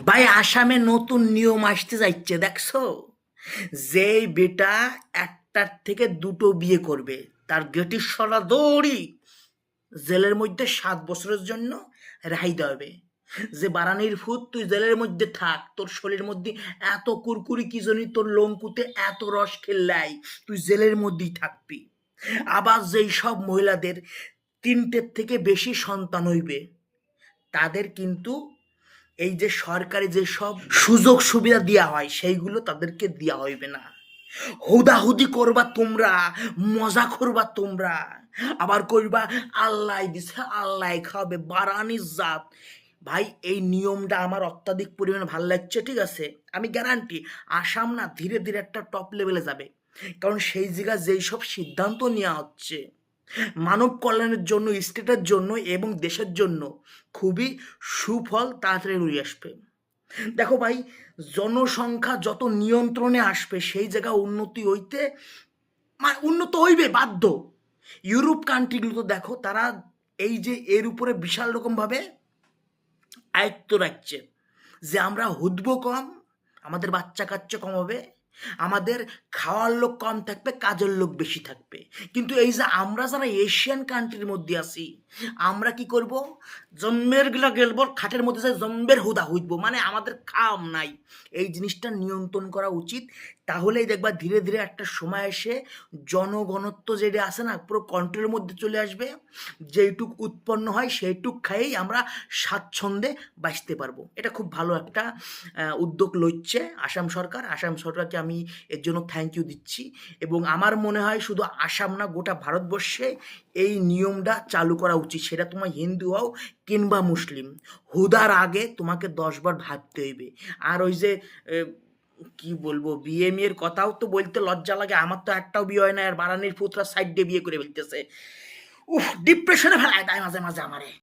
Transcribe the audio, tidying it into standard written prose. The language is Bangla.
ভাই আসামে নতুন নিয়ম আসতে যাচ্ছে দেখছো। যেই বেটা একটার থেকে দুটো বিয়ে করবে তার গেটির সরা দৌড়ি জেলের মধ্যে 7 বছরের জন্য রেহাই দেওয়া হবে। যে বারানির ফুট তুই জেলের মধ্যে থাক, তোর শরীরের মধ্যে এত কুরকুরি কি জনি, তোর লোমকুতে এত রস খেললাই, তুই জেলের মধ্যেই থাকবি। আবার যেই সব মহিলাদের 3টের থেকে বেশি সন্তান হইবে তাদের কিন্তু এই যে সরকারি যে সব সুযোগ সুবিধা দেওয়া হয় সেইগুলো তাদেরকে দেওয়া হইবে না। হুদাহুদি করবা তোমরা, মজা করবা তোমরা, আবার করবা আল্লাহ দিছে আল্লাহ খাবে বারানি জাত। ভাই এই নিয়মটা আমার অত্যাধিক পরিমাণে ভালো লাগছে, ঠিক আছে। আমি গ্যারান্টি আসাম না ধীরে ধীরে একটা টপ লেভেলে যাবে, কারণ সেই জায়গায় যেই সব সিদ্ধান্ত নেওয়া হচ্ছে মানব কল্যাণের জন্য, স্টেটের জন্য এবং দেশের জন্য খুবই সুফল তাড়াতাড়ি রয়ে আসবে। দেখো ভাই, জনসংখ্যা যত নিয়ন্ত্রণে আসবে সেই জায়গা উন্নতি হইতে উন্নত হইবে বাধ্য। ইউরোপ কান্ট্রিগুলো তো দেখো, তারা এই যে এর উপরে বিশাল রকমভাবে আয়ত্ত রাখছে যে আমরা হুদবো কম, আমাদের বাচ্চা কাচ্চা কম হবে, আমাদের খাওয়ার লোক কম থাকবে, কাজের লোক বেশি থাকবে। কিন্তু এই যে আমরা যারা এশিয়ান কান্ট্রির মধ্যে আছি, আমরা কি করব, জম্মের গুলা গেলবো খাটের মধ্যে যে জম্বের হুদা হইব, মানে আমাদের খাম নাই। এই জিনিসটা নিয়ন্ত্রণ করা উচিত। তাহলেই দেখবা ধীরে ধীরে একটা সময় এসে জনগণত্ব যেটা আছে না পুরো কন্ট্রোলের মধ্যে চলে আসবে। যেইটুক উৎপন্ন হয় সেইটুক খাইয়েই আমরা স্বাচ্ছন্দ্যে বাঁচতে পারবো। এটা খুব ভালো একটা উদ্যোগ লইচ্ছে আসাম সরকার। আসাম সরকারকে আমি এর জন্য থ্যাংক ইউ দিচ্ছি। এবং আমার মনে হয় শুধু আসাম না, গোটা ভারতবর্ষে এই নিয়মটা চালু করা উচিত। সেটা তোমার হিন্দু হও কিংবা মুসলিম, হুদার আগে তোমাকে 10বার ভাবতে হইবে। আর ওই যে কি বলবো, বিয়ে মেয়ের কথাও তো বলতে লজ্জা লাগে। আমার তো একটাও বিয়ে হয় না, আর বারানির পুত্রা সাইড দিয়ে বিয়ে করে ফেলতেছে। উফ, ডিপ্রেশনে ফেলায় তাই মাঝে মাঝে আমারে।